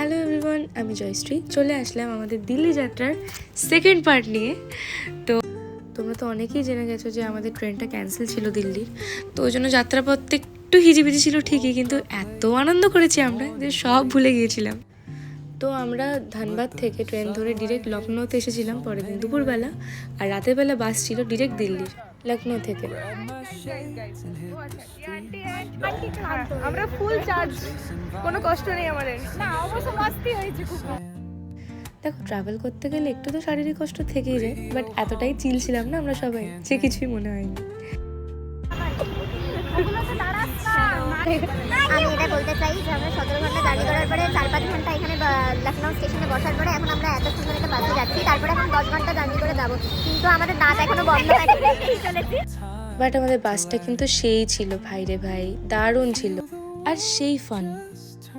Hello everyone, আমি জয়শ্রী। চলে আসলাম আমাদের দিল্লি যাত্রার সেকেন্ড পার্ট নিয়ে। তো তোমরা তো অনেকেই জেনে গেছো যে আমাদের ট্রেনটা ক্যান্সেল ছিল দিল্লির, তো ওই জন্য যাত্রাপথে একটু হিজিবিজি ছিল ঠিকই, কিন্তু এত আনন্দ করেছি আমরা যে সব ভুলে গিয়েছিলাম। তো আমরা ধানবাদ থেকে ট্রেন ধরে ডিরেক্ট লখনৌতে এসেছিলাম পরের দিন দুপুরবেলা, আর রাতের বেলা বাস ছিল ডিরেক্ট দিল্লির লখনৌ থেকে। আমরা ফুল চার্জ, কোনো কষ্ট নেই আমাদের। না অবশ্য মস্তি হয়েছে খুব। দেখো, ট্রাভেল করতে গেলে একটু তো শারীরিক কষ্ট থেকেই যায়, বাট এতটাই চিল ছিলাম না আমরা সবাই যে কিছুই মনে হয়নি। আমি এটা বলতে চাই যে আমরা 17 ঘন্টা জার্নি করার পরে 4-5 ঘন্টা এখানে লখনৌ স্টেশনে বসার পরে এখন আমরা এত সুন্দর একটা বাসে যাচ্ছি, তারপরে এখন 10 ঘন্টা জার্নি করে যাবো, কিন্তু আমাদের দাঁত এখনো বন্ধ হয়নি। বাট আমাদের বাসটা কিন্তু সেই ছিল ভাই রে ভাই, দারুণ ছিল আর সেই ফান।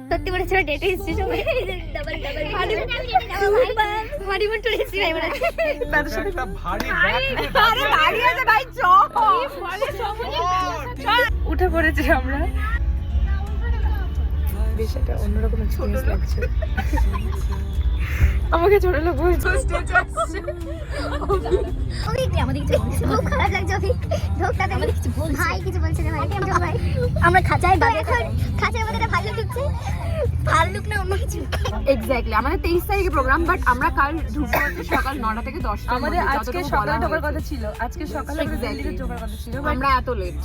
সত্যি বলেছিল ডেটে এসেছি সবাই, ডাবল হানিমুন টুর এসেছি ভাই বলে। তাদের সাথে একটা ভারী ব্যাগ নিয়ে দাঁড়িয়ে আছে ভাই, উঠে পড়েছি আমরা। বেশ একটা অন্যরকম এক্সপেরিয়েন্স লাগছে। আমাকে ছোট লোক বলছো স্টেজে আসছে। আমাদের কিছু খুব খারাপ লাগছে। ঢোকটাতে আমাদের কিছু বলছে ভাই, কিছু বলছে না ভাই। ভাই আমরা খাঁচায় খাঁচার মধ্যে ভাল্লুক ঢুকছে, ভাল্লুক না অন্য কিছু। এক্স্যাক্টলি, আমাদের 23 তারিখে প্রোগ্রাম, বাট আমরা কাল ঢুকবো হচ্ছে সকাল 9টা থেকে 10টা। আমাদের আজকে সকালে ঢোকার কথা ছিল, আজকে সকালে দিল্লিতে ঢোকার কথা ছিল, আমরা এত লেট।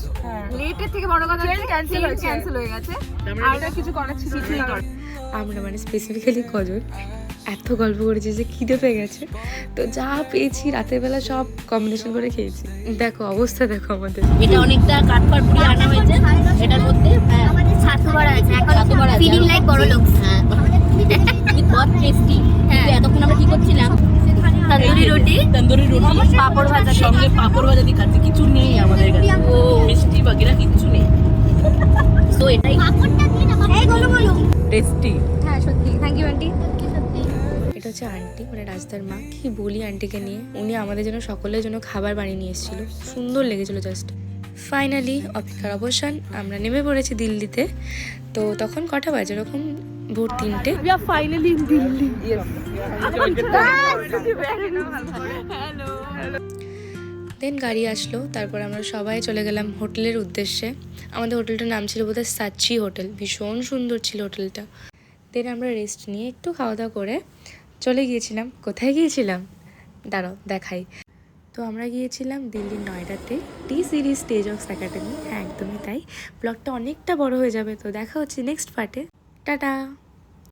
লেটের থেকে বড় কথা ক্যান্সেল হয়ে গেছে, আর কিছু করার ছিল না। আমরা মানে স্পেসিফিক্যালি কজন এত গল্প করেছি যে খিদে পেয়ে গেছে, তো যা পেয়েছি রাতের বেলা সব কম্বিনেশন করে খেয়েছি। দেখো অবস্থা, দেখো আমাদের। এটা অনেকটা কাঠপাড় পুড়িয়ে আনা হয়েছে, এটার মধ্যে আমাদের ছাতু বড়া আছে, এখন ফিলিং লাইক বড় লোক। হ্যাঁ বহুত টেস্টি। এতক্ষণ আমরা কি করছিলাম, তন্দুরি রুটি পাপড় ভাজা, সঙ্গে পাপড় ভাজা দিয়ে খাচ্ছি। কিছু নেই আমাদের কাছে, ও মিষ্টি বাগেরা কিচ্ছু নেই। তো এটাই টেস্টি। হ্যাঁ সত্যি, থ্যাংক ইউ আন্টি। এটা হচ্ছে আন্টি, মানে রাজদার মা। কি বলি আন্টিকে নিয়ে, উনি আমাদের জন্য সকলের জন্য খাবার বানিয়ে নিয়ে এসেছিল, সুন্দর লেগেছিলো জাস্ট। ফাইনালি অপেক্ষার অবসান, আমরা নেমে পড়েছি দিল্লিতে। তো তখন কটা বাজে, এরকম ভোর 3টে। We are finally in Delhi. Yes. দেন গাড়ি আসলো, তারপর আমরা সবাই চলে গেলাম হোটেলের উদ্দেশ্যে। আমাদের হোটেলটার নাম ছিল বোধহয় সাচ্চি হোটেল, ভীষণ সুন্দর ছিল হোটেলটা। দেন আমরা রেস্ট নিয়ে একটু খাওয়া দাওয়া করে চলে গিয়েছিলাম। কোথায় গিয়েছিলাম দাঁড়াও দেখাই। তো আমরা গিয়েছিলাম দিল্লির নয়ডাতে টি সিরিজ স্টেজ অফ একাডেমি। হ্যাঁ একদমই তাই। ব্লগটা অনেকটা বড় হয়ে যাবে, তো দেখা হচ্ছে নেক্সট পার্টে। টাটা।